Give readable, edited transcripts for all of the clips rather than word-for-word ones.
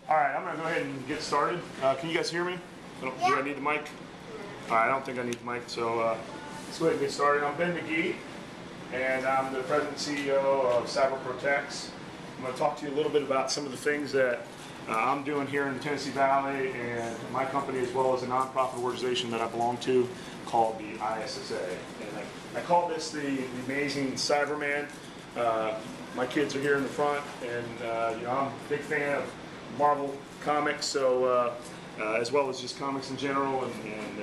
All right, I'm going to go ahead and get started. Can you guys hear me? Do I need the mic? All right, I don't think I need the mic, so let's go ahead and get started. I'm Ben McGee, and I'm the President and CEO of CyberProtects. I'm going to talk to you a little bit about some of the things that I'm doing here in the Tennessee Valley and my company, as well as a nonprofit organization that I belong to called the ISSA. And I call this the Amazing Cyberman. My kids are here in the front, and you know, I'm a big fan of Marvel comics, so as well as just comics in general, and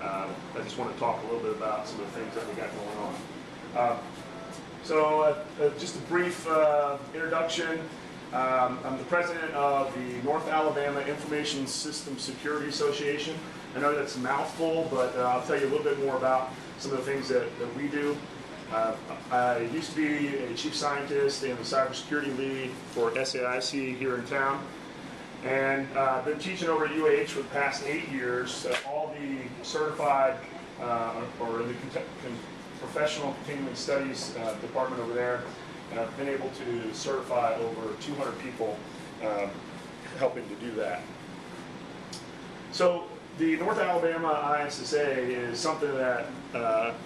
I just want to talk a little bit about some of the things that we got going on. Just a brief introduction. I'm the president of the North Alabama Information Systems Security Association. I know that's a mouthful, but I'll tell you a little bit more about some of the things that we do. I used to be a chief scientist and the cybersecurity lead for SAIC here in town, and I've been teaching over at UAH for the past 8 years, all the certified or in the professional continuing studies department over there, and I've been able to certify over 200 people helping to do that. So the North Alabama ISSA is something that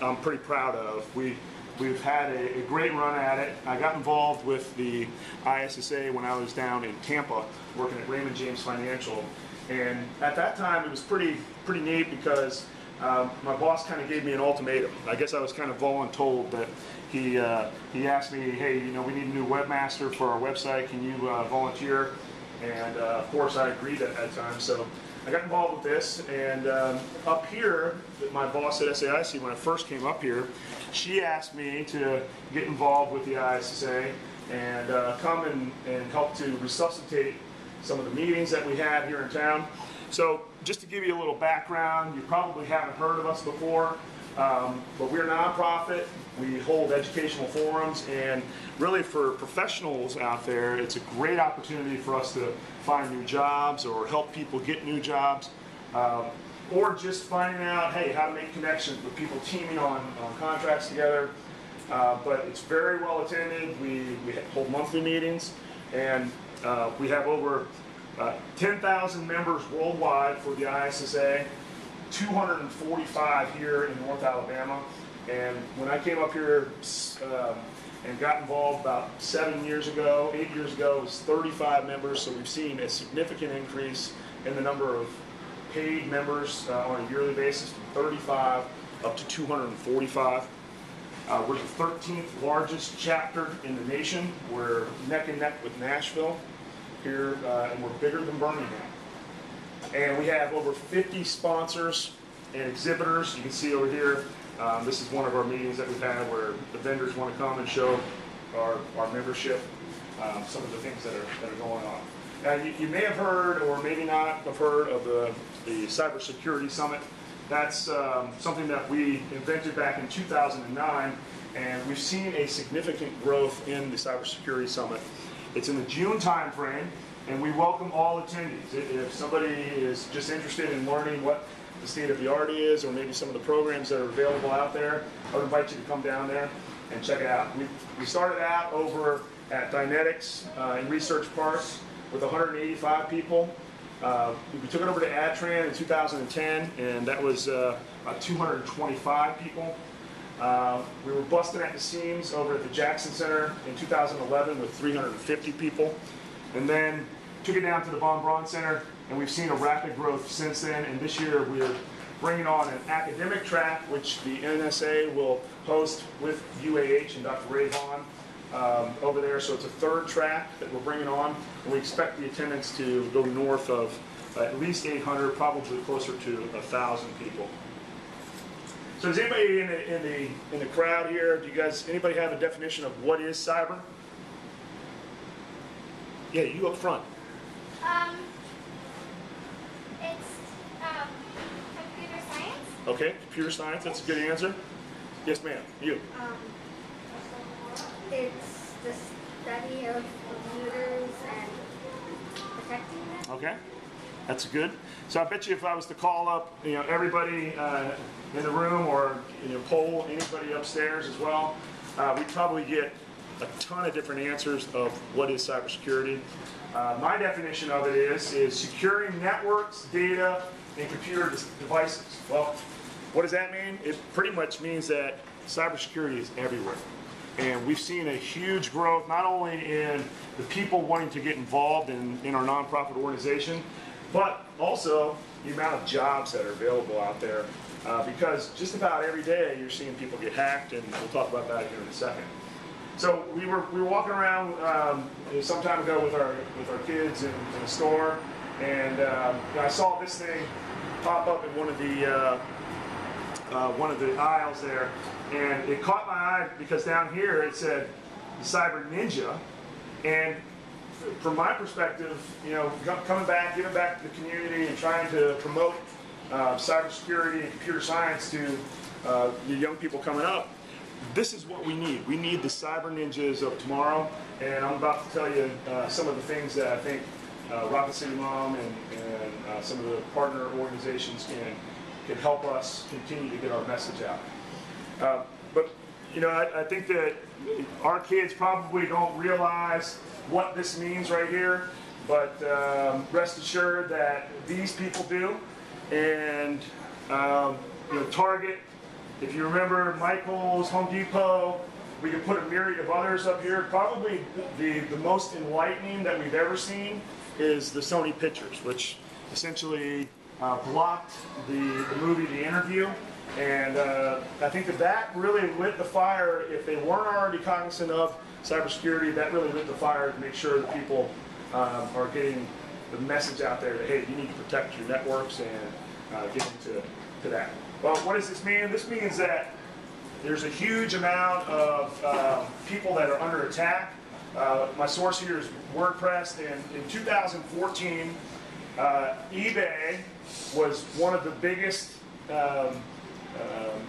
I'm pretty proud of. We've had a great run at it. I got involved with the ISSA when I was down in Tampa working at Raymond James Financial, and at that time it was pretty neat because my boss kind of gave me an ultimatum. I guess I was kind of voluntold that he asked me, hey, you know, we need a new webmaster for our website. Can you volunteer? And of course I agreed at that time. So I got involved with this, and up here, my boss at SAIC, when I first came up here, she asked me to get involved with the ISSA and come and help to resuscitate some of the meetings that we had here in town. So just to give you a little background, you probably haven't heard of us before, but we're a nonprofit. We hold educational forums, and really for professionals out there, it's a great opportunity for us to find new jobs or help people get new jobs, or just finding out, hey, how to make connections with people teaming on contracts together. But it's very well attended. We hold monthly meetings, and we have over 10,000 members worldwide for the ISSA, 245 here in North Alabama. And when I came up here and got involved about 8 years ago, it was 35 members, so we've seen a significant increase in the number of paid members on a yearly basis from 35 up to 245. We're the 13th largest chapter in the nation. We're neck and neck with Nashville here, and we're bigger than Birmingham. And we have over 50 sponsors and exhibitors. You can see over here, this is one of our meetings that we've had where the vendors want to come and show our membership some of the things that are going on. Now, you may have heard, or maybe not have heard of the Cybersecurity Summit. That's something that we invented back in 2009, and we've seen a significant growth in the Cybersecurity Summit. It's in the June time frame, and we welcome all attendees. If somebody is just interested in learning what the state of the art is, or maybe some of the programs that are available out there, I would invite you to come down there and check it out. We started out over at Dynetics in Research Park with 185 people. We took it over to AdTran in 2010, and that was about 225 people. We were busting at the seams over at the Jackson Center in 2011 with 350 people, and then took it down to the Von Braun Center, and we've seen a rapid growth since then. And this year we're bringing on an academic track, which the NSA will host with UAH and Dr. Ray Vaughn over there. So it's a third track that we're bringing on, and we expect the attendance to go north of at least 800, probably closer to 1,000 people. So does anybody in the crowd here, anybody have a definition of what is cyber? Yeah, you up front. It's computer science. Okay, computer science, that's a good answer. Yes, ma'am, you. It's the study of computers and protecting them. Okay, that's good. So I bet you if I was to call up, everybody in the room, or poll anybody upstairs as well, we'd probably get a ton of different answers of what is cybersecurity. My definition of it is securing networks, data, and computer devices. Well, what does that mean? It pretty much means that cybersecurity is everywhere. And we've seen a huge growth, not only in the people wanting to get involved in our nonprofit organization, but also the amount of jobs that are available out there. Because just about every day you're seeing people get hacked, and we'll talk about that here in a second. So we were walking around some time ago with our kids in the store, and I saw this thing pop up in one of the aisles there, and it caught my eye because down here it said Cyber Ninja, and from my perspective, you know, coming back, giving back to the community, and trying to promote cybersecurity and computer science to the young people coming up. This is what we need. We need the cyber ninjas of tomorrow, and I'm about to tell you some of the things that I think Rocket City Mom and some of the partner organizations can help us continue to get our message out. But you know, I think that our kids probably don't realize what this means right here, but rest assured that these people do, and you know, Target. If you remember Michael's, Home Depot, we could put a myriad of others up here. Probably the most enlightening that we've ever seen is the Sony Pictures, which essentially blocked the movie The Interview. And I think that really lit the fire. If they weren't already cognizant of cybersecurity, that really lit the fire to make sure that people are getting the message out there that, hey, you need to protect your networks and get into that. Well, what does this mean? This means that there's a huge amount of people that are under attack. My source here is WordPress, and in 2014, eBay was one of the biggest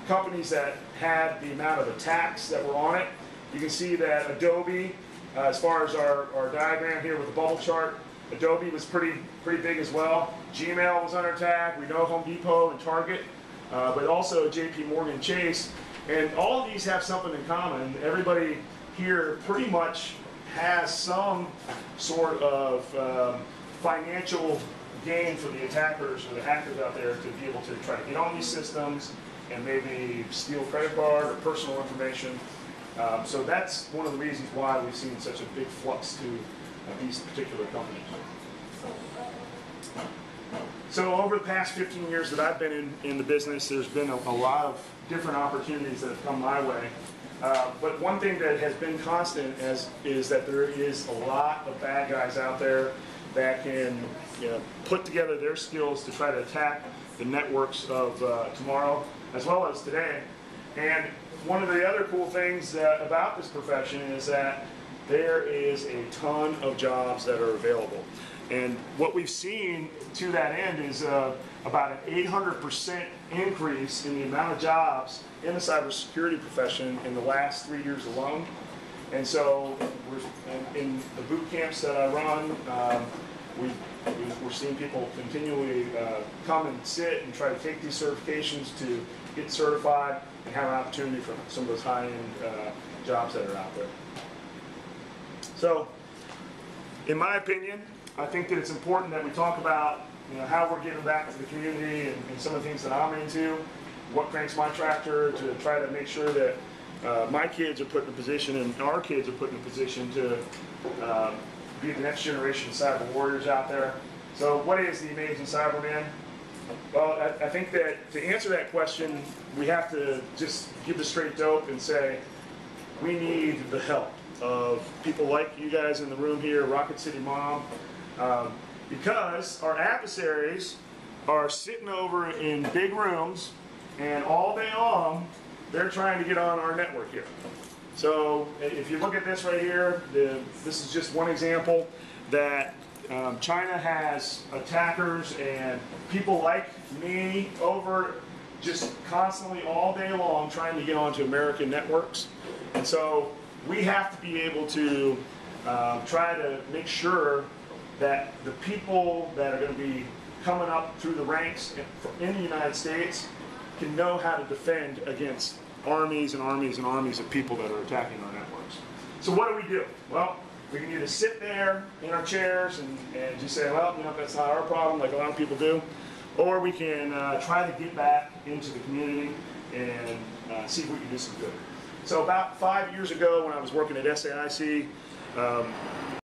companies that had the amount of attacks that were on it. You can see that Adobe, as far as our diagram here with the bubble chart, Adobe was pretty big as well. Gmail was under attack. We know Home Depot and Target. But also JP Morgan Chase, and all of these have something in common. Everybody here pretty much has some sort of financial gain for the attackers or the hackers out there to be able to try to get on these systems and maybe steal credit card or personal information. So that's one of the reasons why we've seen such a big flux to these particular companies. So over the past 15 years that I've been in the business, there's been a lot of different opportunities that have come my way. But one thing that has been constant is that there is a lot of bad guys out there that can, you know, put together their skills to try to attack the networks of tomorrow as well as today. And one of the other cool things about this profession is that there is a ton of jobs that are available. And what we've seen to that end is about an 800% increase in the amount of jobs in the cybersecurity profession in the last 3 years alone. And so in the boot camps that I run, we're seeing people continually come and sit and try to take these certifications to get certified and have an opportunity for some of those high-end jobs that are out there. So, in my opinion, I think that it's important that we talk about, you know, how we're giving back to the community and some of the things that I'm into, what cranks my tractor to try to make sure that my kids are put in a position and our kids are put in a position to be the next generation of cyber warriors out there. So what is the Amazing Cyberman? Well, I think that to answer that question, we have to just give the straight dope and say we need the help of people like you guys in the room here, Rocket City Mom, because our adversaries are sitting over in big rooms and all day long they're trying to get on our network here. So if you look at this right here, this is just one example that China has attackers and people like me over just constantly all day long trying to get onto American networks. And so we have to be able to try to make sure that the people that are going to be coming up through the ranks in the United States can know how to defend against armies and armies and armies of people that are attacking our networks. So what do? Well, We can either sit there in our chairs and just say, well, you know, that's not our problem, like a lot of people do, or we can try to get back into the community and see if we can do some good. So about 5 years ago when I was working at SAIC,